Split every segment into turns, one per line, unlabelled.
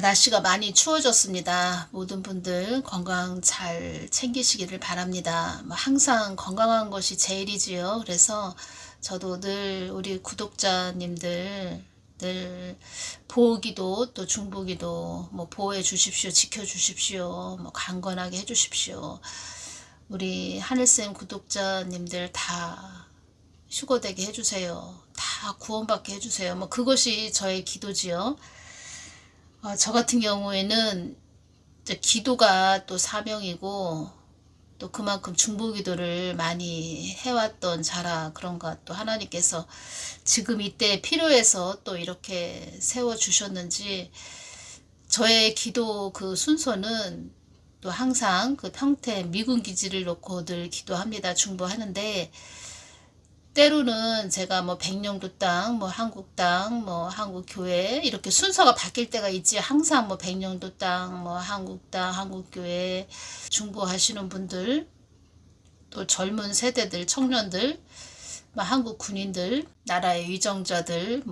날씨가 많이 추워졌습니다. 모든 분들 건강 잘 챙기시기를 바랍니다. 항상 건강한 것이 제일이지요. 그래서 저도 늘 우리 구독자님들 늘 보호기도 또 중보기도 보호해 주십시오. 지켜 주십시오. 강건하게 해 주십시오. 우리 하늘쌤 구독자님들 다 휴거되게 해주세요. 다 구원받게 해주세요. 그것이 저의 기도지요. 저 같은 경우에는 기도가 또 사명이고 또 그만큼 중보기도를 많이 해왔던 자라 그런가 또 하나님께서 지금 이때 필요해서 또 이렇게 세워주셨는지 저의 기도 그 순서는 또 항상 그 평택 미군 기지를 놓고 늘 기도합니다. 중보하는데 때로는 제가 백령도 땅, 한국 땅, 한국 교회 이렇게 순서가 바뀔 때가 있지. 항상 백령도 땅, 한국 땅, 한국 교회 중보하시는 분들, 또 젊은 세대들, 청년들, 한국 군인들, 나라의 위정자들,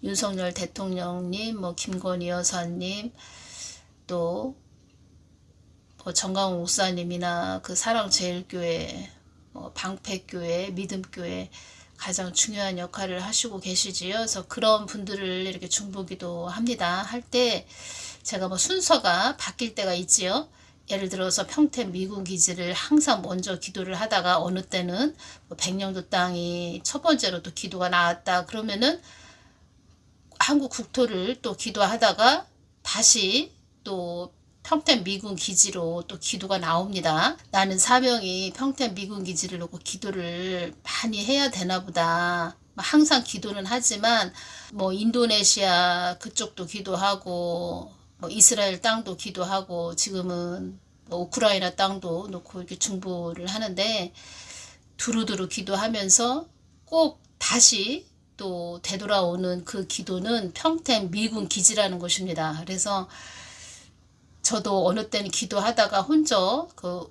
윤석열 대통령님, 김건희 여사님, 또 정강훈 목사님이나 그 사랑제일교회, 방패교회, 믿음교회 가장 중요한 역할을 하시고 계시지요. 그래서 그런 분들을 이렇게 중보기도 합니다. 할 때 제가 순서가 바뀔 때가 있지요. 예를 들어서 평택 미군 기지를 항상 먼저 기도를 하다가 어느 때는 백령도 땅이 첫 번째로 또 기도가 나왔다. 그러면은 한국 국토를 또 기도하다가 다시 또 평택 미군 기지로 또 기도가 나옵니다. 나는 사명이 평택 미군 기지를 놓고 기도를 많이 해야 되나 보다. 항상 기도는 하지만 인도네시아 그쪽도 기도하고 이스라엘 땅도 기도하고 지금은 우크라이나 땅도 놓고 이렇게 중보를 하는데 두루두루 기도하면서 꼭 다시 또 되돌아오는 그 기도는 평택 미군 기지라는 것입니다. 그래서 저도 어느 때는 기도하다가 혼자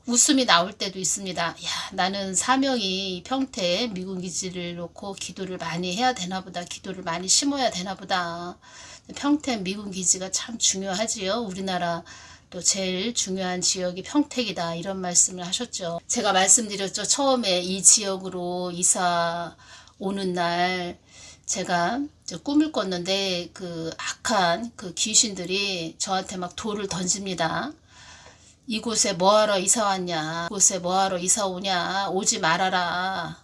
웃음이 나올 때도 있습니다. 야, 나는 사명이 평택 미군 기지를 놓고 기도를 많이 해야 되나 보다. 기도를 많이 심어야 되나 보다. 평택 미군 기지가 참 중요하지요. 우리나라 또 제일 중요한 지역이 평택이다. 이런 말씀을 하셨죠. 제가 말씀드렸죠. 처음에 이 지역으로 이사 오는 날 제가 꿈을 꿨는데 그 악한 그 귀신들이 저한테 막 돌을 던집니다. 이곳에 뭐하러 이사 왔냐? 이곳에 뭐하러 이사 오냐? 오지 말아라.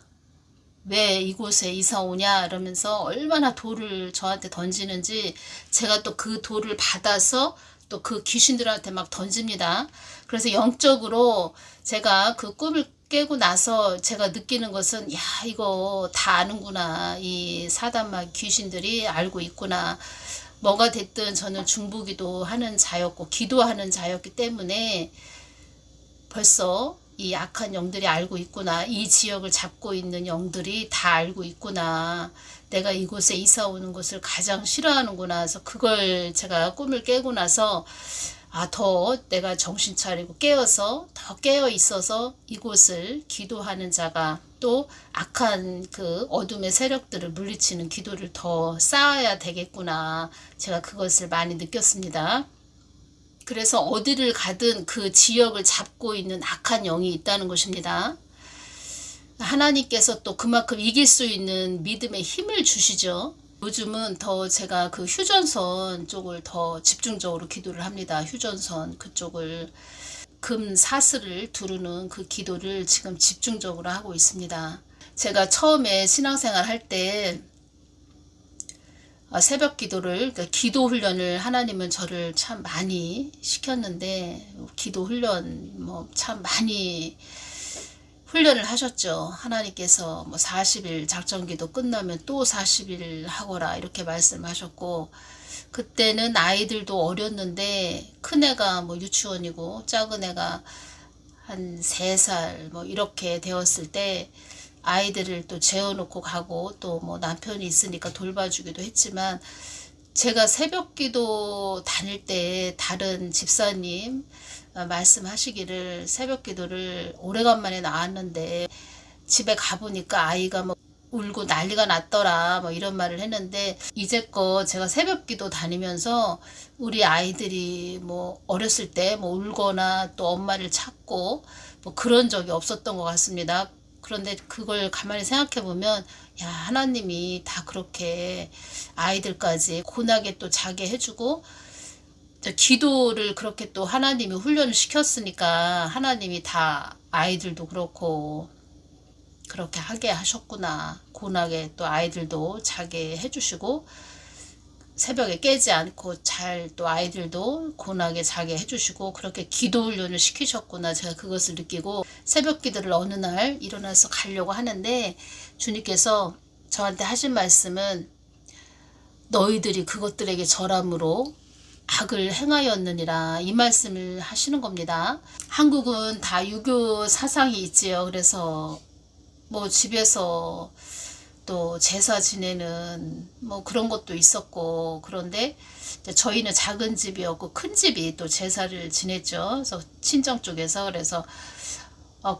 왜 이곳에 이사 오냐? 이러면서 얼마나 돌을 저한테 던지는지 제가 또 그 돌을 받아서 또 그 귀신들한테 막 던집니다. 그래서 영적으로 제가 그 꿈을 깨고 나서 제가 느끼는 것은 야, 이거 다 아는구나. 이 사단막 귀신들이 알고 있구나. 뭐가 됐든 저는 중보기도 하는 자였고 기도하는 자였기 때문에 벌써 이 악한 영들이 알고 있구나. 이 지역을 잡고 있는 영들이 다 알고 있구나. 내가 이곳에 이사 오는 것을 가장 싫어하는구나. 그래서 그걸 제가 꿈을 깨고 나서 더 내가 정신 차리고 깨어서 더 깨어 있어서 이곳을 기도하는 자가 또 악한 그 어둠의 세력들을 물리치는 기도를 더 쌓아야 되겠구나. 제가 그것을 많이 느꼈습니다. 그래서 어디를 가든 그 지역을 잡고 있는 악한 영이 있다는 것입니다. 하나님께서 또 그만큼 이길 수 있는 믿음의 힘을 주시죠. 요즘은 더 제가 그 휴전선 쪽을 더 집중적으로 기도를 합니다. 휴전선 그쪽을 금사슬을 두르는 그 기도를 지금 집중적으로 하고 있습니다. 제가 처음에 신앙생활 할 때 새벽 기도를 기도 훈련을 하나님은 저를 참 많이 시켰는데 기도 훈련 참 많이 훈련을 하셨죠. 하나님께서 40일 작전기도 끝나면 또 40일 하거라 이렇게 말씀하셨고 그때는 아이들도 어렸는데 큰애가 유치원이고 작은 애가 한 3살 이렇게 되었을 때 아이들을 또 재워놓고 가고 또 남편이 있으니까 돌봐주기도 했지만 제가 새벽기도 다닐 때 다른 집사님 말씀하시기를 새벽기도를 오래간만에 나왔는데 집에 가보니까 아이가 울고 난리가 났더라 뭐 이런 말을 했는데, 이제껏 제가 새벽기도 다니면서 우리 아이들이 뭐 어렸을 때 뭐 울거나 또 엄마를 찾고 뭐 그런 적이 없었던 것 같습니다. 그런데 그걸 가만히 생각해 보면, 야, 하나님이 다 그렇게 아이들까지 고나게 또 자게 해주고, 기도를 그렇게 또 하나님이 훈련을 시켰으니까 하나님이 다 아이들도 그렇고 그렇게 하게 하셨구나. 고나게 또 아이들도 자게 해주시고, 새벽에 깨지 않고 잘 또 아이들도 고나게 자게 해주시고, 그렇게 기도 훈련을 시키셨구나. 제가 그것을 느끼고 새벽 기도를 어느 날 일어나서 가려고 하는데, 주님께서 저한테 하신 말씀은, 너희들이 그것들에게 절함으로 악을 행하였느니라, 이 말씀을 하시는 겁니다. 한국은 다 유교 사상이 있지요. 그래서 뭐 집에서 또 제사 지내는 뭐 그런 것도 있었고, 그런데 저희는 작은 집이었고 큰 집이 또 제사를 지냈죠. 그래서 친정 쪽에서. 그래서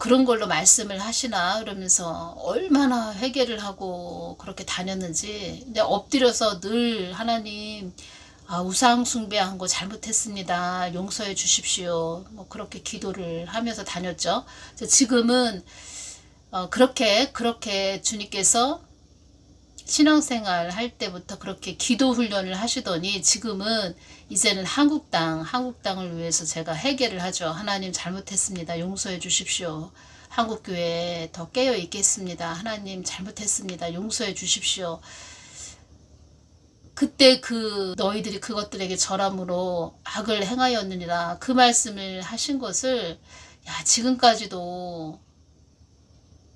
그런 걸로 말씀을 하시나 그러면서 얼마나 회개를 하고 그렇게 다녔는지. 근데 엎드려서 늘 하나님, 우상 숭배한 거 잘못했습니다. 용서해 주십시오. 뭐 그렇게 기도를 하면서 다녔죠. 지금은 그렇게 주님께서 신앙생활 할 때부터 그렇게 기도 훈련을 하시더니, 지금은 이제는 한국당을 위해서 제가 회개를 하죠. 하나님 잘못했습니다. 용서해 주십시오. 한국교회에 더 깨어 있겠습니다. 하나님 잘못했습니다. 용서해 주십시오. 그때 너희들이 그것들에게 절함으로 악을 행하였느니라, 그 말씀을 하신 것을, 야, 지금까지도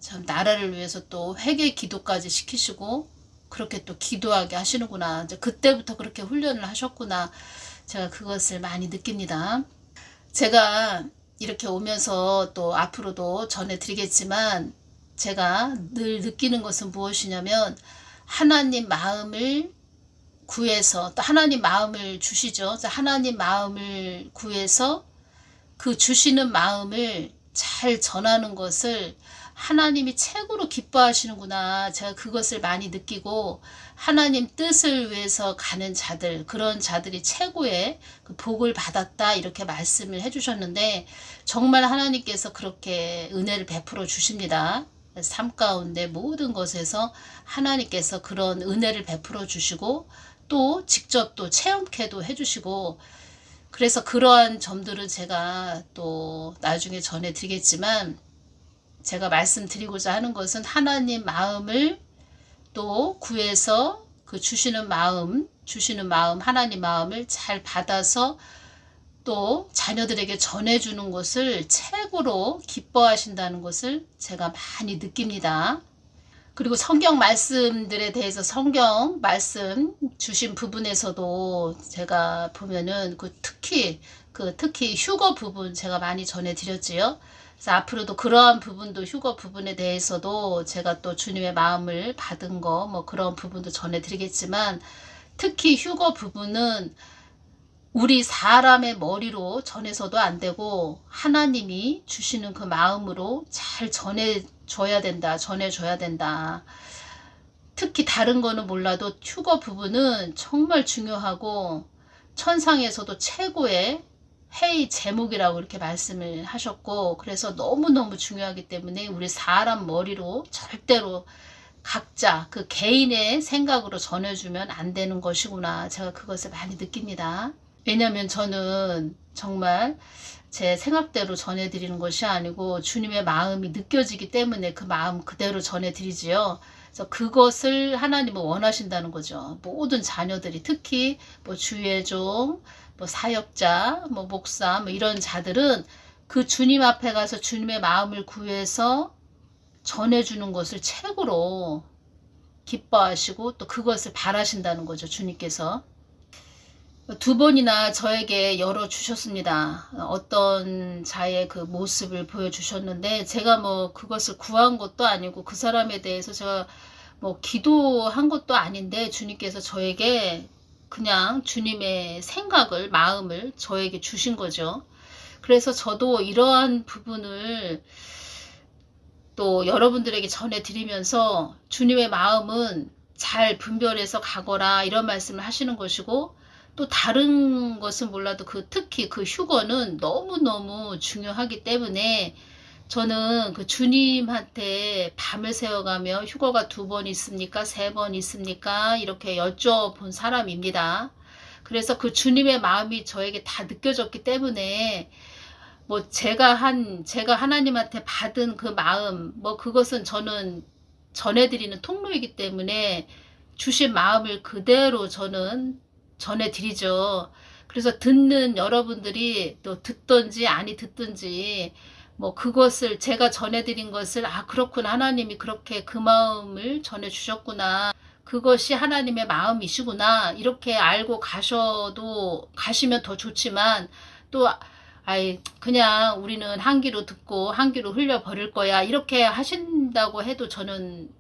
참 나라를 위해서 또 회개 기도까지 시키시고 그렇게 또 기도하게 하시는구나. 이제 그때부터 그렇게 훈련을 하셨구나. 제가 그것을 많이 느낍니다. 제가 이렇게 오면서 또 앞으로도 전해드리겠지만, 제가 늘 느끼는 것은 무엇이냐면, 하나님 마음을 구해서, 또 하나님 마음을 주시죠. 하나님 마음을 구해서 그 주시는 마음을 잘 전하는 것을 하나님이 최고로 기뻐하시는구나. 제가 그것을 많이 느끼고, 하나님 뜻을 위해서 가는 자들, 그런 자들이 최고의 그 복을 받았다, 이렇게 말씀을 해주셨는데, 정말 하나님께서 그렇게 은혜를 베풀어 주십니다. 삶 가운데 모든 것에서 하나님께서 그런 은혜를 베풀어 주시고, 또 직접 또 체험케도 해주시고, 그래서 그러한 점들은 제가 또 나중에 전해드리겠지만, 제가 말씀드리고자 하는 것은, 하나님 마음을 또 구해서 그 주시는 마음, 하나님 마음을 잘 받아서 또 자녀들에게 전해주는 것을 최고로 기뻐하신다는 것을 제가 많이 느낍니다. 그리고 성경 말씀들에 대해서, 성경 말씀 주신 부분에서도 제가 보면은 특히 휴거 부분 제가 많이 전해드렸지요. 그래서 앞으로도 그러한 부분도, 휴거 부분에 대해서도 제가 또 주님의 마음을 받은 거 뭐 그런 부분도 전해드리겠지만, 특히 휴거 부분은 우리 사람의 머리로 전해서도 안 되고, 하나님이 주시는 그 마음으로 잘 전해줘야 된다. 특히 다른 거는 몰라도 휴거 부분은 정말 중요하고, 천상에서도 최고의 회의 제목이라고 이렇게 말씀을 하셨고, 그래서 너무너무 중요하기 때문에 우리 사람 머리로 절대로 각자 그 개인의 생각으로 전해주면 안 되는 것이구나. 제가 그것을 많이 느낍니다. 왜냐하면 저는 정말 제 생각대로 전해드리는 것이 아니고 주님의 마음이 느껴지기 때문에 그 마음 그대로 전해드리지요. 그래서 그것을 하나님은 원하신다는 거죠. 모든 자녀들이, 특히 뭐 주의 종, 뭐 사역자, 뭐 목사, 뭐 이런 자들은 그 주님 앞에 가서 주님의 마음을 구해서 전해주는 것을 최고로 기뻐하시고 또 그것을 바라신다는 거죠. 주님께서 2번이나 저에게 열어주셨습니다. 어떤 자의 그 모습을 보여주셨는데, 제가 뭐 그것을 구한 것도 아니고 그 사람에 대해서 제가 뭐 기도한 것도 아닌데, 주님께서 저에게 그냥 주님의 생각을, 마음을 저에게 주신 거죠. 그래서 저도 이러한 부분을 또 여러분들에게 전해드리면서 주님의 마음은 잘 분별해서 가거라 이런 말씀을 하시는 것이고, 또 다른 것은 몰라도 특히 그 휴거는 너무너무 중요하기 때문에 저는 그 주님한테 밤을 새워가며 휴거가 2번 있습니까? 3번 있습니까? 이렇게 여쭤본 사람입니다. 그래서 그 주님의 마음이 저에게 다 느껴졌기 때문에 뭐 제가 하나님한테 받은 그 마음, 뭐 그것은 저는 전해드리는 통로이기 때문에 주신 마음을 그대로 저는 전해드리죠. 그래서 듣는 여러분들이 또 듣든지 아니 듣든지 뭐 그것을 제가 전해드린 것을 그렇구나, 하나님이 그렇게 그 마음을 전해주셨구나, 그것이 하나님의 마음이시구나 이렇게 알고 가시면 더 좋지만, 또 그냥 우리는 한 귀로 듣고 한 귀로 흘려버릴 거야 이렇게 하신다고 해도 저는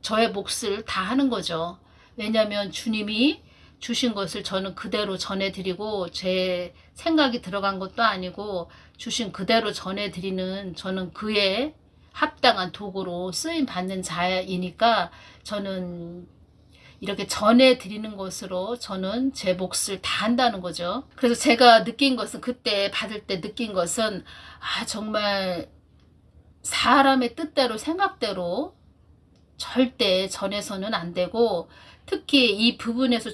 저의 몫을 다 하는 거죠. 왜냐하면 주님이 주신 것을 저는 그대로 전해드리고 제 생각이 들어간 것도 아니고 주신 그대로 전해드리는, 저는 그에 합당한 도구로 쓰임 받는 자이니까 저는 이렇게 전해드리는 것으로 저는 제 몫을 다 한다는 거죠. 그래서 제가 느낀 것은, 그때 받을 때 느낀 것은 정말 사람의 뜻대로 생각대로 절대 전해서는 안 되고, 특히 이 부분에서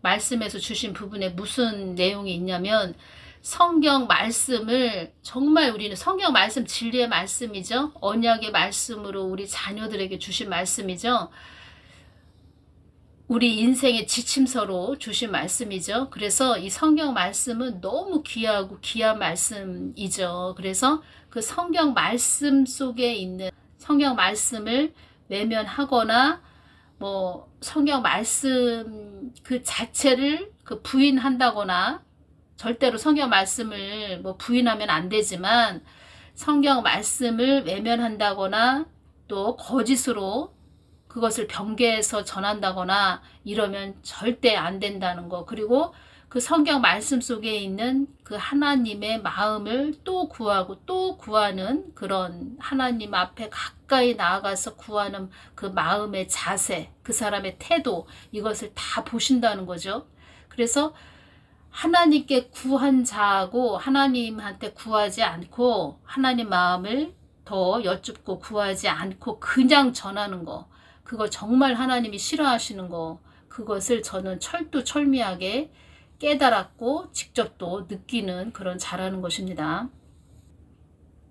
말씀에서 주신 부분에 무슨 내용이 있냐면, 성경 말씀을 정말 우리는 성경 말씀 진리의 말씀이죠. 언약의 말씀으로 우리 자녀들에게 주신 말씀이죠. 우리 인생의 지침서로 주신 말씀이죠. 그래서 이 성경 말씀은 너무 귀하고 귀한 말씀이죠. 그래서 그 성경 말씀 속에 있는 성경 말씀을 외면하거나 뭐 성경 말씀 그 자체를 부인한다거나, 절대로 성경 말씀을 뭐 부인하면 안 되지만 성경 말씀을 외면한다거나 또 거짓으로 그것을 변개해서 전한다거나 이러면 절대 안 된다는 거. 그리고 그 성경 말씀 속에 있는 그 하나님의 마음을 또 구하고 또 구하는, 그런 하나님 앞에 가까이 나아가서 구하는 그 마음의 자세, 그 사람의 태도, 이것을 다 보신다는 거죠. 그래서 하나님께 구한 자하고 하나님한테 구하지 않고 하나님 마음을 더 여쭙고 구하지 않고 그냥 전하는 거, 그거 정말 하나님이 싫어하시는 거, 그것을 저는 철두철미하게 깨달았고 직접 또 느끼는 그런 자라는 것입니다.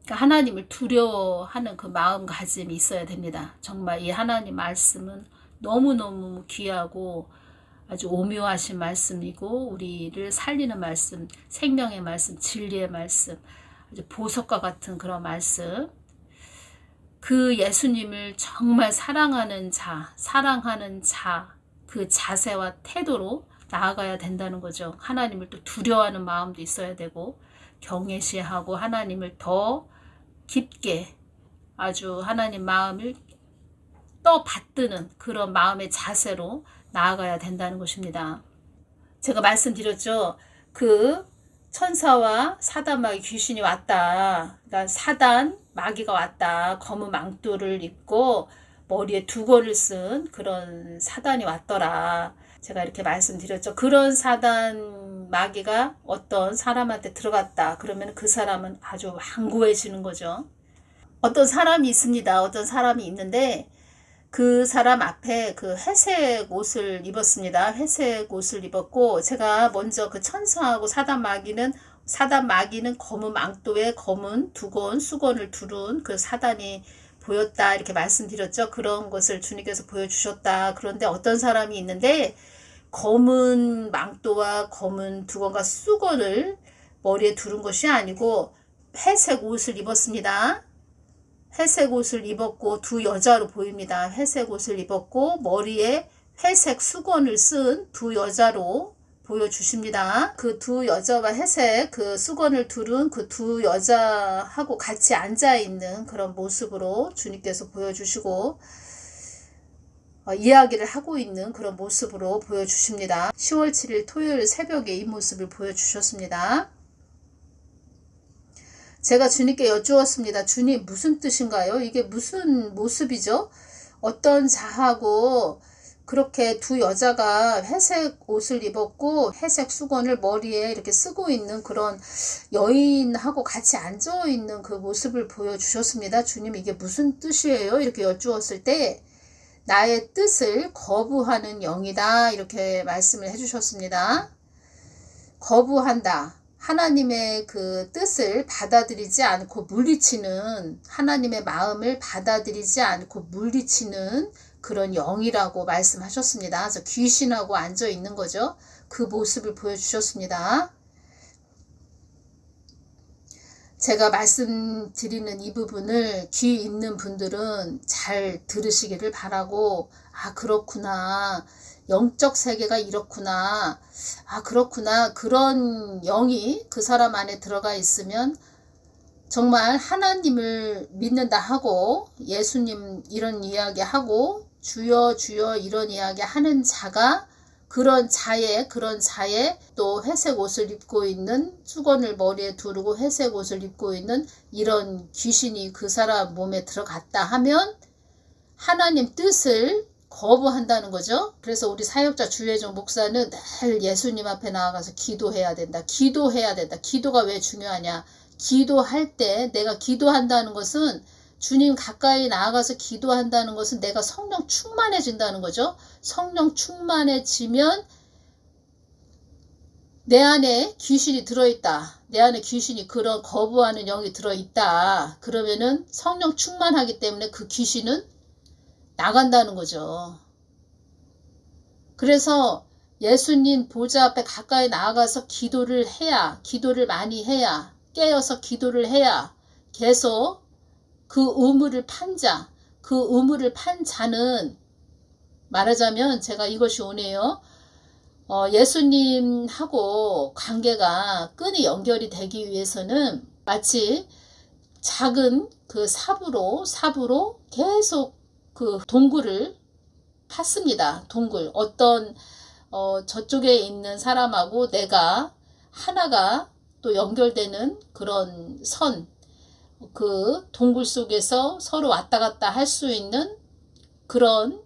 그러니까 하나님을 두려워하는 그 마음가짐이 있어야 됩니다. 정말 이 하나님 말씀은 너무너무 귀하고 아주 오묘하신 말씀이고, 우리를 살리는 말씀, 생명의 말씀, 진리의 말씀, 아주 보석과 같은 그런 말씀, 그 예수님을 정말 사랑하는 자, 그 자세와 태도로 나아가야 된다는 거죠. 하나님을 또 두려워하는 마음도 있어야 되고, 경외시하고 하나님을 더 깊게 아주 하나님 마음을 떠받드는 그런 마음의 자세로 나아가야 된다는 것입니다. 제가 말씀드렸죠. 그 천사와 사단 마귀 귀신이 왔다. 그러니까 사단 마귀가 왔다. 검은 망토를 입고 머리에 두건을 쓴 그런 사단이 왔더라. 제가 이렇게 말씀드렸죠. 그런 사단 마귀가 어떤 사람한테 들어갔다. 그러면 그 사람은 아주 완고해지는 거죠. 어떤 사람이 있습니다. 어떤 사람이 있는데 그 사람 앞에 그 회색 옷을 입었습니다. 회색 옷을 입었고, 제가 먼저 그 천사하고 사단 마귀는 검은 망토에 검은 두건, 수건을 두른 그 사단이 보였다 이렇게 말씀드렸죠. 그런 것을 주님께서 보여주셨다. 그런데 어떤 사람이 있는데 검은 망토와 검은 두건과 수건을 머리에 두른 것이 아니고 회색 옷을 입었습니다. 회색 옷을 입었고 두 여자로 보입니다. 회색 옷을 입었고 머리에 회색 수건을 쓴 두 여자로 보여주십니다. 그 두 여자와 회색 그 수건을 두른 그 두 여자하고 같이 앉아있는 그런 모습으로 주님께서 보여주시고 이야기를 하고 있는 그런 모습으로 보여주십니다. 10월 7일 토요일 새벽에 이 모습을 보여주셨습니다. 제가 주님께 여쭈었습니다. 주님, 무슨 뜻인가요? 이게 무슨 모습이죠? 어떤 자하고 그렇게 두 여자가 회색 옷을 입었고 회색 수건을 머리에 이렇게 쓰고 있는 그런 여인하고 같이 앉아 있는 그 모습을 보여주셨습니다. 주님, 이게 무슨 뜻이에요? 이렇게 여쭈었을 때 나의 뜻을 거부하는 영이다, 이렇게 말씀을 해주셨습니다. 거부한다. 하나님의 그 뜻을 받아들이지 않고 물리치는, 하나님의 마음을 받아들이지 않고 물리치는 그런 영이라고 말씀하셨습니다. 그래서 귀신하고 앉아 있는 거죠. 그 모습을 보여주셨습니다. 제가 말씀드리는 이 부분을 귀 있는 분들은 잘 들으시기를 바라고, 아, 그렇구나. 영적 세계가 이렇구나. 아, 그렇구나. 그런 영이 그 사람 안에 들어가 있으면 정말 하나님을 믿는다 하고 예수님 이런 이야기 하고 주여 주여 이런 이야기 하는 자가 그런 자에 또 회색 옷을 입고 있는, 수건을 머리에 두르고 회색 옷을 입고 있는 이런 귀신이 그 사람 몸에 들어갔다 하면 하나님 뜻을 거부한다는 거죠. 그래서 우리 사역자 주혜종 목사는 늘 예수님 앞에 나아가서 기도해야 된다. 기도해야 된다. 기도가 왜 중요하냐. 기도할 때 내가 기도한다는 것은, 주님 가까이 나아가서 기도한다는 것은 내가 성령 충만해진다는 거죠. 성령 충만해지면 내 안에 귀신이 들어있다. 내 안에 귀신이, 그런 거부하는 영이 들어있다. 그러면은 성령 충만하기 때문에 그 귀신은 나간다는 거죠. 그래서 예수님 보좌 앞에 가까이 나아가서 기도를 해야, 기도를 많이 해야, 깨어서 기도를 해야 계속 그 우물을 판 자, 그 우물을 판 자는, 말하자면 제가 이것이 오네요. 예수님하고 관계가 끈이 연결이 되기 위해서는 마치 작은 그 삽으로 계속 그 동굴을 팠습니다. 동굴. 어떤 저쪽에 있는 사람하고 내가 하나가 또 연결되는 그런 선, 그 동굴 속에서 서로 왔다 갔다 할 수 있는 그런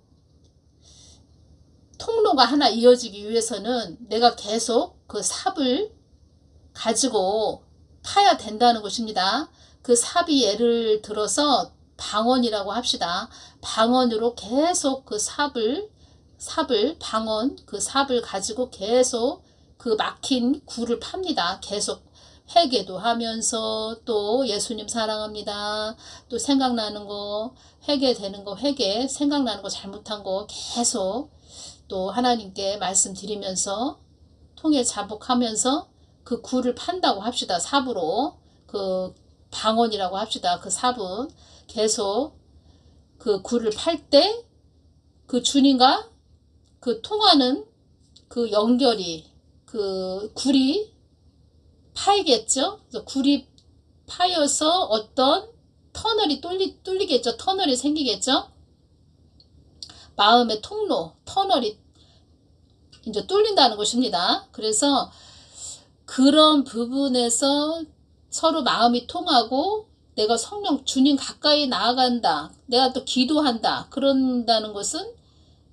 통로가 하나 이어지기 위해서는 내가 계속 그 삽을 가지고 파야 된다는 것입니다. 그 삽이 예를 들어서 방언이라고 합시다. 방언으로 계속 그 방언, 그 삽을 가지고 계속 그 막힌 굴을 팝니다. 계속 회개도 하면서 또 예수님 사랑합니다. 또 생각나는 거, 회개되는 거, 생각나는 거, 잘못한 거 계속 또 하나님께 말씀드리면서 통해 자복하면서 그 굴을 판다고 합시다. 삽으로. 그 방언이라고 합시다. 그 삽은 계속 그 굴을 팔 때 그 주님과 그 통하는 그 연결이, 그 굴이 파이겠죠. 그래서 굴이 파여서 어떤 터널이 뚫리겠죠. 터널이 생기겠죠. 마음의 통로, 터널이 이제 뚫린다는 것입니다. 그래서 그런 부분에서 서로 마음이 통하고 내가 성령 주님 가까이 나아간다. 내가 또 기도한다. 그런다는 것은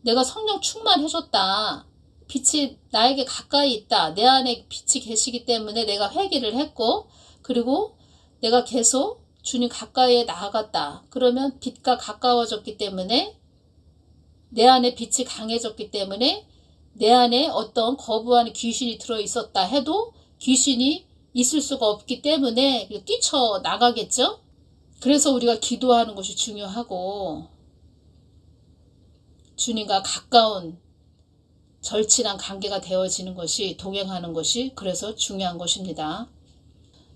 내가 성령 충만해졌다. 빛이 나에게 가까이 있다. 내 안에 빛이 계시기 때문에 내가 회개를 했고, 그리고 내가 계속 주님 가까이에 나아갔다. 그러면 빛과 가까워졌기 때문에 내 안에 빛이 강해졌기 때문에 내 안에 어떤 거부하는 귀신이 들어있었다 해도 귀신이 있을 수가 없기 때문에 뛰쳐나가겠죠. 그래서 우리가 기도하는 것이 중요하고 주님과 가까운 절친한 관계가 되어지는 것이, 동행하는 것이 그래서 중요한 것입니다.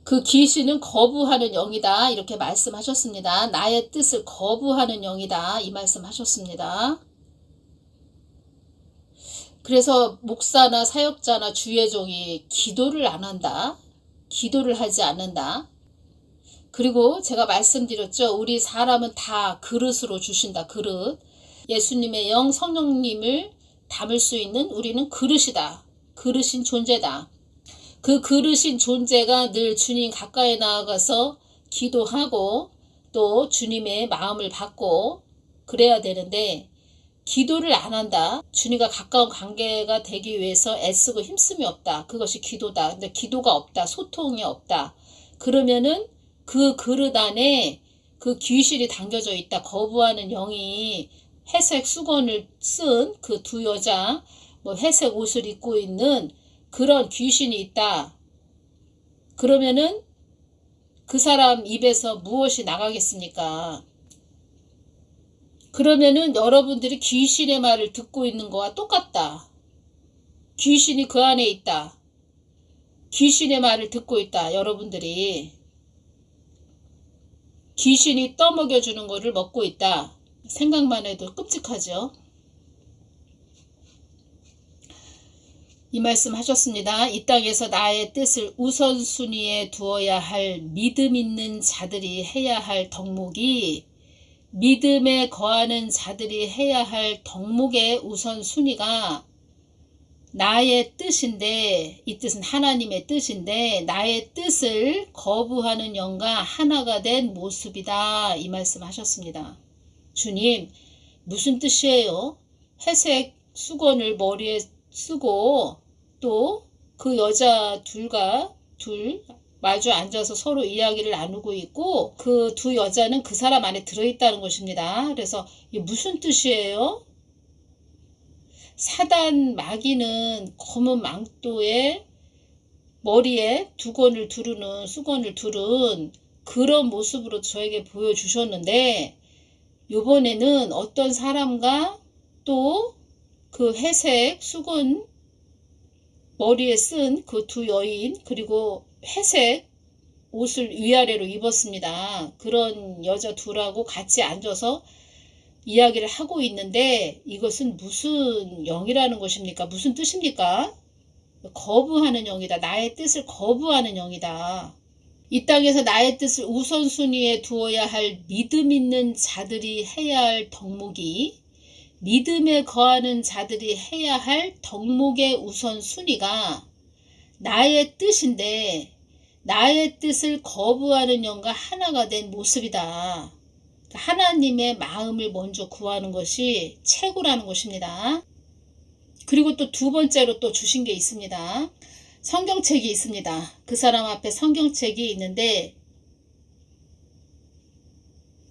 그 귀신은 거부하는 영이다, 이렇게 말씀하셨습니다. 나의 뜻을 거부하는 영이다, 이 말씀하셨습니다. 그래서 목사나 사역자나 주의종이 기도를 안 한다, 기도를 하지 않는다. 그리고 제가 말씀드렸죠. 우리 사람은 다 그릇으로 주신다. 그릇. 예수님의 영, 성령님을 담을 수 있는 우리는 그릇이다. 그릇인 존재다. 그 그릇인 존재가 늘 주님 가까이 나아가서 기도하고 또 주님의 마음을 받고 그래야 되는데, 기도를 안 한다. 주님과 가까운 관계가 되기 위해서 애쓰고 힘쓰이 없다. 그것이 기도다. 근데 기도가 없다. 소통이 없다. 그러면은 그 그릇 안에 그 귀신이 담겨져 있다. 거부하는 영이, 회색 수건을 쓴 그 두 여자, 회색 옷을 입고 있는 그런 귀신이 있다. 그러면은 그 사람 입에서 무엇이 나가겠습니까? 그러면은 여러분들이 귀신의 말을 듣고 있는 거와 똑같다. 귀신이 그 안에 있다. 귀신의 말을 듣고 있다. 여러분들이 귀신이 떠먹여주는 거를 먹고 있다. 생각만 해도 끔찍하죠. 이 말씀 하셨습니다. 이 땅에서 나의 뜻을 우선순위에 두어야 할 믿음 있는 자들이 해야 할 덕목이, 믿음에 거하는 자들이 해야 할 덕목의 우선순위가 나의 뜻인데, 이 뜻은 하나님의 뜻인데 나의 뜻을 거부하는 영과 하나가 된 모습이다. 이 말씀 하셨습니다. 주님, 무슨 뜻이에요? 회색 수건을 머리에 쓰고 또 그 여자 둘 마주 앉아서 서로 이야기를 나누고 있고, 그 두 여자는 그 사람 안에 들어있다는 것입니다. 그래서 이게 무슨 뜻이에요? 사단 마귀는 검은 망토에 머리에 수건을 두른 그런 모습으로 저에게 보여주셨는데, 이번에는 어떤 사람과 또 그 회색 수건 머리에 쓴 그 두 여인, 그리고 회색 옷을 위아래로 입었습니다. 그런 여자 둘하고 같이 앉아서 이야기를 하고 있는데, 이것은 무슨 영이라는 것입니까? 무슨 뜻입니까? 거부하는 영이다. 나의 뜻을 거부하는 영이다. 이 땅에서 나의 뜻을 우선순위에 두어야 할 믿음 있는 자들이 해야 할 덕목이, 믿음에 거하는 자들이 해야 할 덕목의 우선순위가 나의 뜻인데, 나의 뜻을 거부하는 영과 하나가 된 모습이다. 하나님의 마음을 먼저 구하는 것이 최고라는 것입니다. 그리고 또 두 번째로 또 주신 게 있습니다. 성경책이 있습니다. 그 사람 앞에 성경책이 있는데,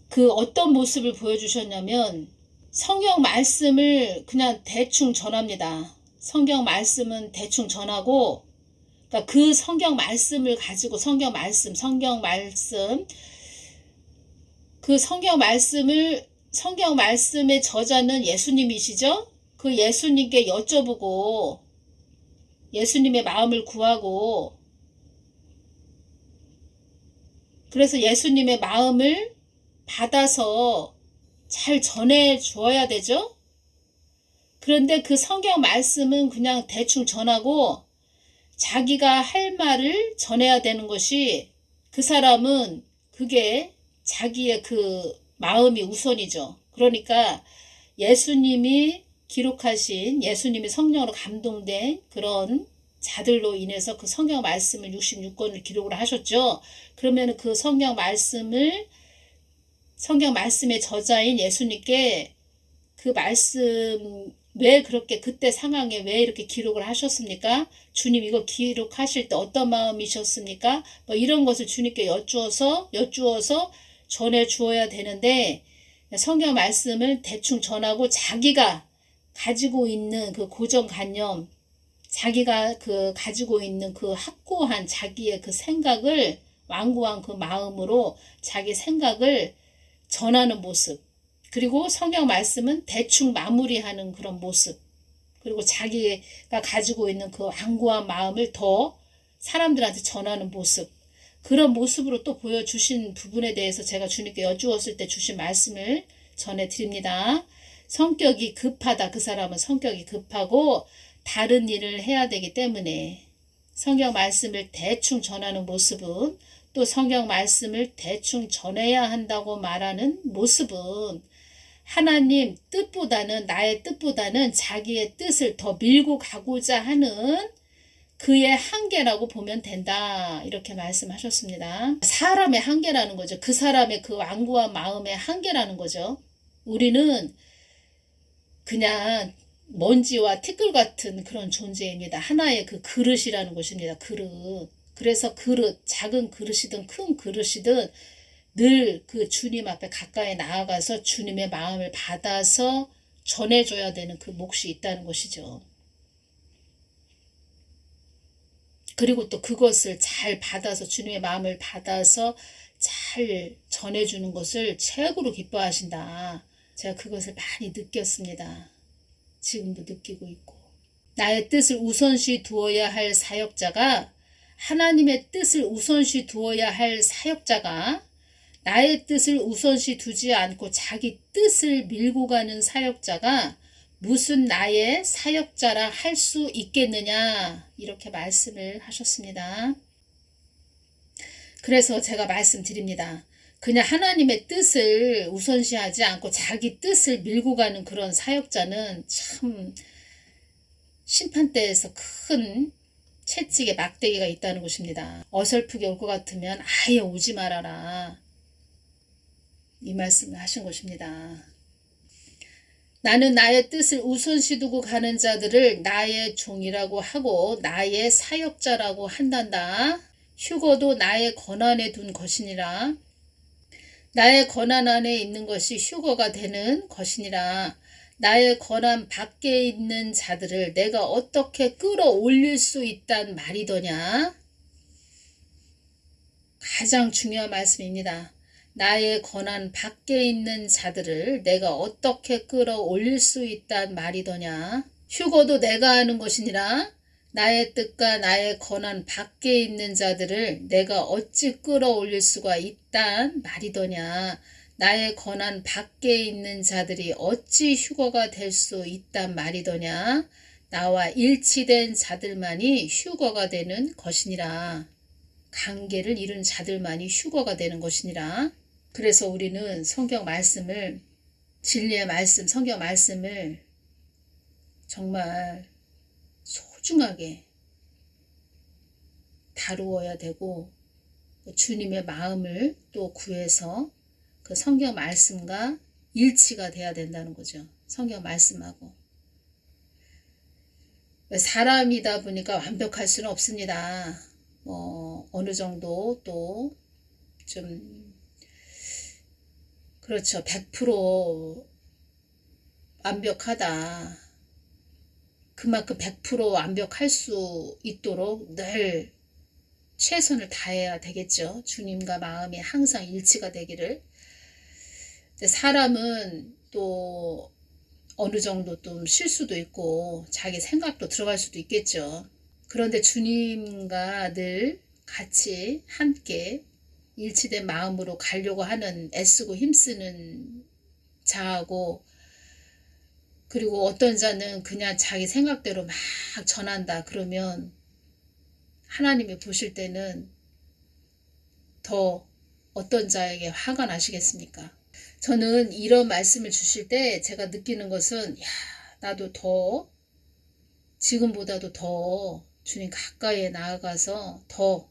그 어떤 모습을 보여주셨냐면, 성경 말씀을 그냥 대충 전합니다. 성경 말씀은 대충 전하고, 그러니까 그 성경 말씀을 가지고 그 성경 말씀의 저자는 예수님이시죠? 그 예수님께 여쭤보고 예수님의 마음을 구하고, 그래서 예수님의 마음을 받아서 잘 전해 주어야 되죠? 그런데 그 성경 말씀은 그냥 대충 전하고 자기가 할 말을 전해야 되는 것이, 그 사람은 그게 자기의 그 마음이 우선이죠. 그러니까 예수님이 기록하신, 예수님이 성령으로 감동된 그런 자들로 인해서 그 성경 말씀을 66권을 기록을 하셨죠. 그러면 그 성경 말씀의 저자인 예수님께 그 말씀 왜 그렇게 그때 상황에 왜 이렇게 기록을 하셨습니까? 주님 이거 기록하실 때 어떤 마음이셨습니까? 이런 것을 주님께 여쭈어서 전해 주어야 되는데, 성경 말씀을 대충 전하고 자기가 가지고 있는 그 고정관념, 자기가 그 가지고 있는 그 확고한 자기의 그 생각을, 완고한 그 마음으로 자기 생각을 전하는 모습, 그리고 성경 말씀은 대충 마무리하는 그런 모습, 그리고 자기가 가지고 있는 그 완고한 마음을 더 사람들한테 전하는 모습, 그런 모습으로 또 보여주신 부분에 대해서 제가 주님께 여쭈었을 때 주신 말씀을 전해드립니다. 성격이 급하다. 그 사람은 성격이 급하고 다른 일을 해야 되기 때문에 성경 말씀을 대충 전하는 모습은, 또 성경 말씀을 대충 전해야 한다고 말하는 모습은 하나님 뜻보다는, 나의 뜻보다는 자기의 뜻을 더 밀고 가고자 하는 그의 한계라고 보면 된다. 이렇게 말씀하셨습니다. 사람의 한계라는 거죠. 그 사람의 그 완고한 마음의 한계라는 거죠. 우리는 그냥 먼지와 티끌 같은 그런 존재입니다. 하나의 그 그릇이라는 것입니다. 그릇. 그래서 그릇, 작은 그릇이든 큰 그릇이든 늘 그 주님 앞에 가까이 나아가서 주님의 마음을 받아서 전해줘야 되는 그 몫이 있다는 것이죠. 그리고 또 그것을 잘 받아서 주님의 마음을 받아서 잘 전해주는 것을 최고로 기뻐하신다. 제가 그것을 많이 느꼈습니다. 지금도 느끼고 있고. 나의 뜻을 우선시 두어야 할 사역자가, 하나님의 뜻을 우선시 두어야 할 사역자가 나의 뜻을 우선시 두지 않고 자기 뜻을 밀고 가는 사역자가 무슨 나의 사역자라 할 수 있겠느냐, 이렇게 말씀을 하셨습니다. 그래서 제가 말씀드립니다. 그냥 하나님의 뜻을 우선시하지 않고 자기 뜻을 밀고 가는 그런 사역자는 참 심판대에서 큰 채찍에 막대기가 있다는 것입니다. 어설프게 올 것 같으면 아예 오지 말아라, 이 말씀을 하신 것입니다. 나는 나의 뜻을 우선시 두고 가는 자들을 나의 종이라고 하고 나의 사역자라고 한단다. 휴거도 나의 권한에 둔 것이니라. 나의 권한 안에 있는 것이 휴거가 되는 것이니라. 나의 권한 밖에 있는 자들을 내가 어떻게 끌어올릴 수 있단 말이더냐. 가장 중요한 말씀입니다. 나의 권한 밖에 있는 자들을 내가 어떻게 끌어올릴 수 있단 말이더냐. 휴거도 내가 하는 것이니라. 나의 뜻과 나의 권한 밖에 있는 자들을 내가 어찌 끌어올릴 수가 있단 말이더냐. 나의 권한 밖에 있는 자들이 어찌 휴거가 될 수 있단 말이더냐. 나와 일치된 자들만이 휴거가 되는 것이니라. 관계를 이룬 자들만이 휴거가 되는 것이니라. 그래서 우리는 성경 말씀을, 진리의 말씀, 성경 말씀을 정말 소중하게 다루어야 되고, 주님의 마음을 또 구해서 그 성경 말씀과 일치가 돼야 된다는 거죠. 성경 말씀하고. 사람이다 보니까 완벽할 수는 없습니다. 어느 정도 또 좀 그렇죠. 100% 완벽하다. 그만큼 100% 완벽할 수 있도록 늘 최선을 다해야 되겠죠. 주님과 마음이 항상 일치가 되기를. 사람은 또 어느 정도 좀 실수도 있고 자기 생각도 들어갈 수도 있겠죠. 그런데 주님과 늘 같이 함께 일치된 마음으로 가려고 하는, 애쓰고 힘쓰는 자하고, 그리고 어떤 자는 그냥 자기 생각대로 막 전한다 그러면 하나님이 보실 때는 더 어떤 자에게 화가 나시겠습니까? 저는 이런 말씀을 주실 때 제가 느끼는 것은, 야, 나도 더 지금보다도 더 주님 가까이에 나아가서 더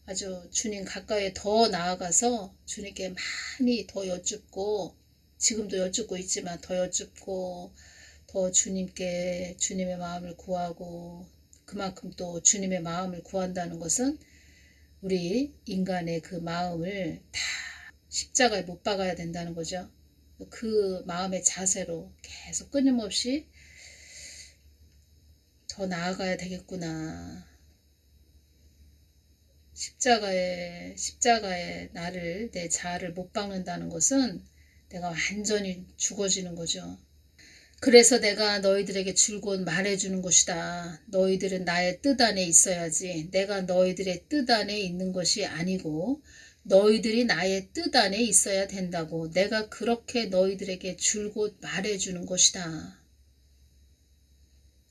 아주 주님 가까이에 더 나아가서 주님께 많이 더 여쭙고, 지금도 여쭙고 있지만 더 여쭙고, 더 주님께 주님의 마음을 구하고, 그만큼 또 주님의 마음을 구한다는 것은 우리 인간의 그 마음을 다 십자가에 못 박아야 된다는 거죠. 그 마음의 자세로 계속 끊임없이 더 나아가야 되겠구나. 십자가에 나를, 내 자아를 못 박는다는 것은 내가 완전히 죽어지는 거죠. 그래서 내가 너희들에게 줄곧 말해주는 것이다. 너희들은 나의 뜻 안에 있어야지. 내가 너희들의 뜻 안에 있는 것이 아니고 너희들이 나의 뜻 안에 있어야 된다고. 내가 그렇게 너희들에게 줄곧 말해주는 것이다.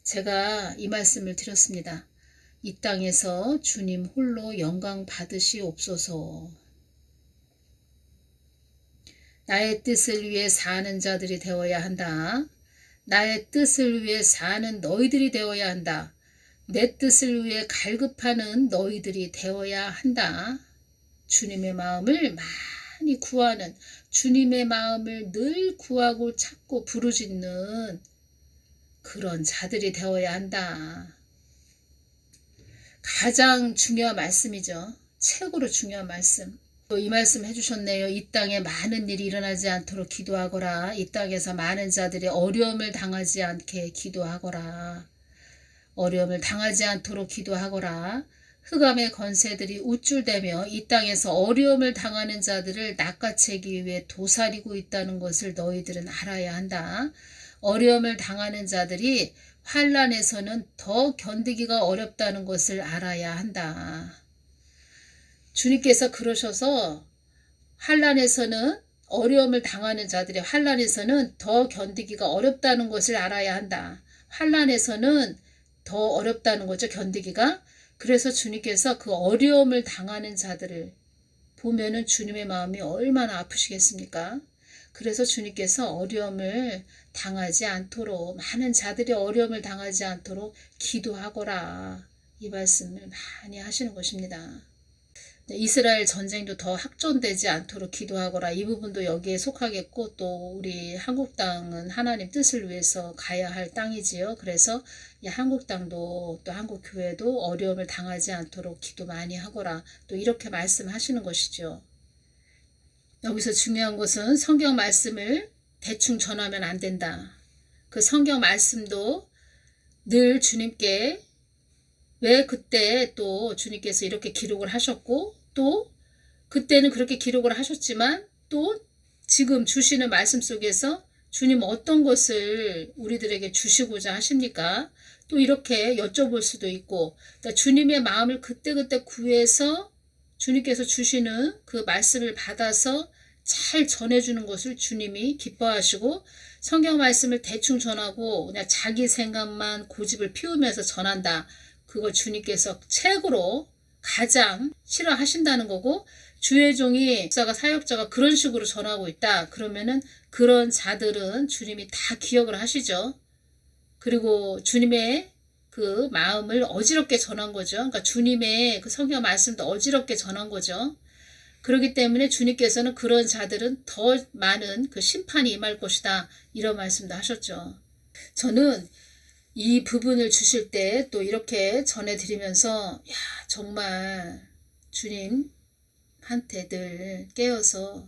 제가 이 말씀을 드렸습니다. 이 땅에서 주님 홀로 영광 받으시옵소서. 나의 뜻을 위해 사는 자들이 되어야 한다. 나의 뜻을 위해 사는 너희들이 되어야 한다. 내 뜻을 위해 갈급하는 너희들이 되어야 한다. 주님의 마음을 많이 구하는, 주님의 마음을 늘 구하고 찾고 부르짖는 그런 자들이 되어야 한다. 가장 중요한 말씀이죠. 최고로 중요한 말씀. 또 이 말씀 해주셨네요. 이 땅에 많은 일이 일어나지 않도록 기도하거라. 이 땅에서 많은 자들이 어려움을 당하지 않게 기도하거라. 어려움을 당하지 않도록 기도하거라. 흑암의 권세들이 우쭐대며 이 땅에서 어려움을 당하는 자들을 낚아채기 위해 도사리고 있다는 것을 너희들은 알아야 한다. 어려움을 당하는 자들이 환난에서는 더 견디기가 어렵다는 것을 알아야 한다. 주님께서 그러셔서 환난에서는 어려움을 당하는 자들이 환난에서는 더 견디기가 어렵다는 것을 알아야 한다. 환난에서는 더 어렵다는 거죠. 견디기가. 그래서 주님께서 그 어려움을 당하는 자들을 보면은 주님의 마음이 얼마나 아프시겠습니까? 그래서 주님께서 어려움을 당하지 않도록, 많은 자들이 어려움을 당하지 않도록 기도하거라. 이 말씀을 많이 하시는 것입니다. 이스라엘 전쟁도 더 확전되지 않도록 기도하거라. 이 부분도 여기에 속하겠고, 또 우리 한국 땅은 하나님 뜻을 위해서 가야 할 땅이지요. 그래서 이 한국 땅도 또 한국 교회도 어려움을 당하지 않도록 기도 많이 하거라. 또 이렇게 말씀하시는 것이죠. 여기서 중요한 것은 성경 말씀을 대충 전하면 안 된다. 그 성경 말씀도 늘 주님께 왜 그때 또 주님께서 이렇게 기록을 하셨고, 또 그때는 그렇게 기록을 하셨지만 또 지금 주시는 말씀 속에서 주님 어떤 것을 우리들에게 주시고자 하십니까? 또 이렇게 여쭤볼 수도 있고, 그러니까 주님의 마음을 그때그때 구해서 주님께서 주시는 그 말씀을 받아서 잘 전해주는 것을 주님이 기뻐하시고, 성경 말씀을 대충 전하고 그냥 자기 생각만 고집을 피우면서 전한다. 그거 주님께서 최고로 가장 싫어하신다는 거고, 주의 종이 목사가 사역자가 그런 식으로 전하고 있다. 그러면은 그런 자들은 주님이 다 기억을 하시죠. 그리고 주님의 그 마음을 어지럽게 전한 거죠. 그러니까 주님의 그 성경 말씀도 어지럽게 전한 거죠. 그렇기 때문에 주님께서는 그런 자들은 더 많은 그 심판이 임할 것이다. 이런 말씀도 하셨죠. 저는 이 부분을 주실 때 또 이렇게 전해드리면서 정말 주님한테 늘 깨어서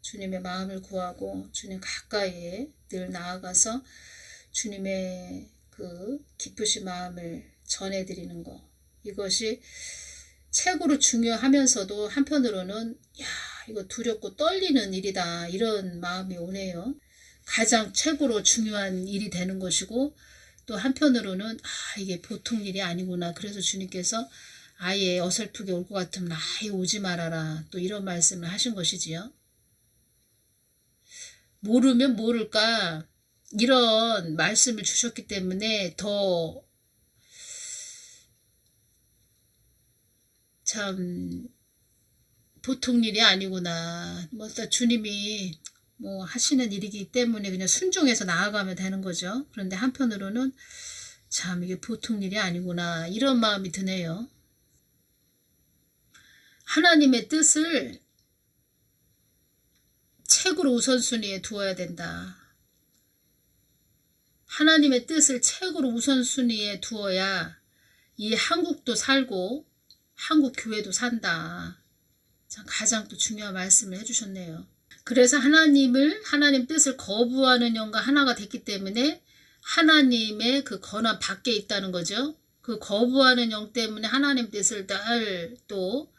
주님의 마음을 구하고 주님 가까이에 늘 나아가서 주님의 그 기쁘신 마음을 전해드리는 것, 이것이 최고로 중요하면서도 한편으로는 이거 두렵고 떨리는 일이다, 이런 마음이 오네요. 가장 최고로 중요한 일이 되는 것이고, 또 한편으로는 이게 보통 일이 아니구나. 그래서 주님께서 아예 어설프게 올 것 같으면 아예 오지 말아라. 또 이런 말씀을 하신 것이지요. 모르면 모를까 이런 말씀을 주셨기 때문에 더 참 보통 일이 아니구나. 주님이 하시는 일이기 때문에 그냥 순종해서 나아가면 되는 거죠. 그런데 한편으로는 참 이게 보통 일이 아니구나, 이런 마음이 드네요. 하나님의 뜻을 최고로 우선순위에 두어야 된다. 하나님의 뜻을 최고로 우선순위에 두어야 이 한국도 살고 한국 교회도 산다. 참 가장 또 중요한 말씀을 해주셨네요. 그래서 하나님 뜻을 거부하는 영과 하나가 됐기 때문에 하나님의 그 권한 밖에 있다는 거죠. 그 거부하는 영 때문에 하나님 뜻을 늘 또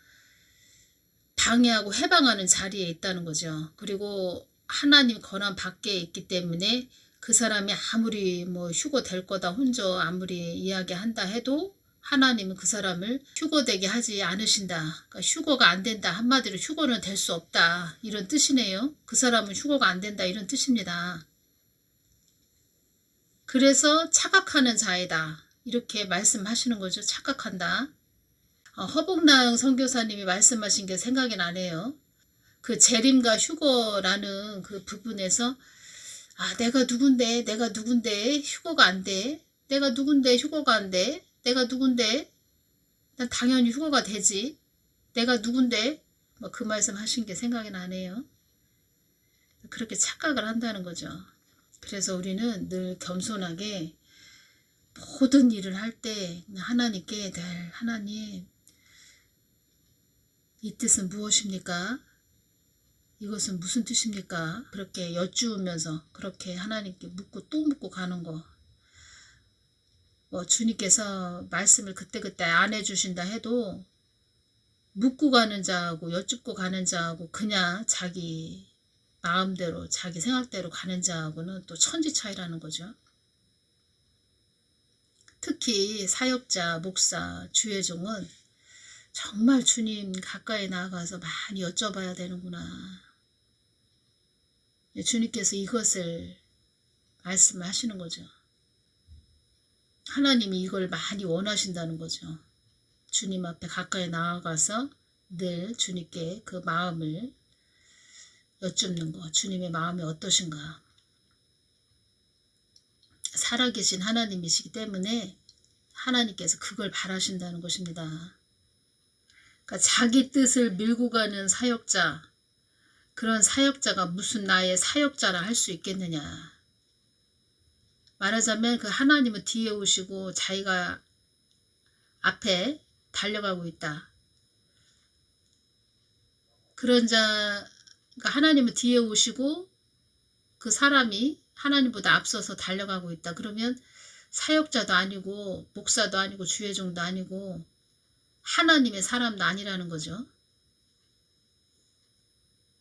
방해하고 해방하는 자리에 있다는 거죠. 그리고 하나님 권한 밖에 있기 때문에 그 사람이 아무리 휴거 될 거다 혼자 아무리 이야기한다 해도 하나님은 그 사람을 휴거되게 하지 않으신다. 그러니까 휴거가 안 된다. 한마디로 휴거는 될 수 없다, 이런 뜻이네요. 그 사람은 휴거가 안 된다, 이런 뜻입니다. 그래서 착각하는 자이다, 이렇게 말씀하시는 거죠. 착각한다. 허복나영 선교사님이 말씀하신 게 생각이 나네요. 그 재림과 휴거라는 그 부분에서 내가 누군데 휴거가 안 돼. 내가 누군데 휴거가 안 돼. 내가 누군데? 난 당연히 휴거가 되지. 내가 누군데? 뭐 그 말씀 하신 게 생각이 나네요. 그렇게 착각을 한다는 거죠. 그래서 우리는 늘 겸손하게 모든 일을 할 때 하나님께 늘 하나님 이 뜻은 무엇입니까? 이것은 무슨 뜻입니까? 그렇게 여쭈으면서 그렇게 하나님께 묻고 또 묻고 가는 거. 뭐 주님께서 말씀을 그때그때 안 해주신다 해도 묻고 가는 자하고 여쭙고 가는 자하고 그냥 자기 마음대로 자기 생각대로 가는 자하고는 또 천지 차이라는 거죠. 특히 사역자, 목사, 주의종은 정말 주님 가까이 나아가서 많이 여쭤봐야 되는구나. 주님께서 이것을 말씀하시는 거죠. 하나님이 이걸 많이 원하신다는 거죠. 주님 앞에 가까이 나아가서 늘 주님께 그 마음을 여쭙는 거. 주님의 마음이 어떠신가. 살아계신 하나님이시기 때문에 하나님께서 그걸 바라신다는 것입니다. 그러니까 자기 뜻을 밀고 가는 사역자, 그런 사역자가 무슨 나의 사역자라 할 수 있겠느냐. 말하자면 그 하나님은 뒤에 오시고 자기가 앞에 달려가고 있다. 그런 자, 그러니까 하나님은 뒤에 오시고 그 사람이 하나님보다 앞서서 달려가고 있다. 그러면 사역자도 아니고 목사도 아니고 주의종도 아니고 하나님의 사람도 아니라는 거죠.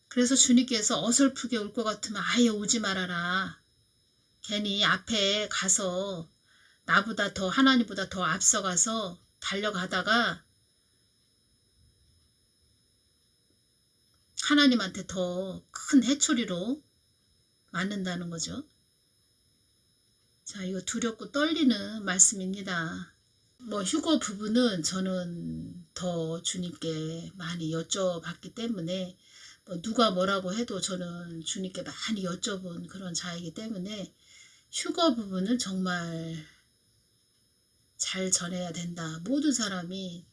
그래서 주님께서 어설프게 올 것 같으면 아예 오지 말아라. 괜히 앞에 가서 나보다 더 하나님보다 더 앞서가서 달려가다가 하나님한테 더 큰 해초리로 맞는다는 거죠. 자, 이거 두렵고 떨리는 말씀입니다. 뭐 휴거 부분은 저는 더 주님께 많이 여쭤봤기 때문에 뭐 누가 뭐라고 해도 저는 주님께 많이 여쭤본 그런 자이기 때문에 휴거 부분은 정말 잘 전해야 된다. 모든 사람이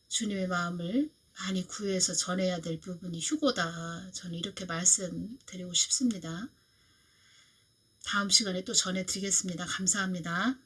주님의 마음을 많이 구해서 전해야 될 부분이 휴거다. 저는 이렇게 말씀드리고 싶습니다. 다음 시간에 또 전해드리겠습니다. 감사합니다.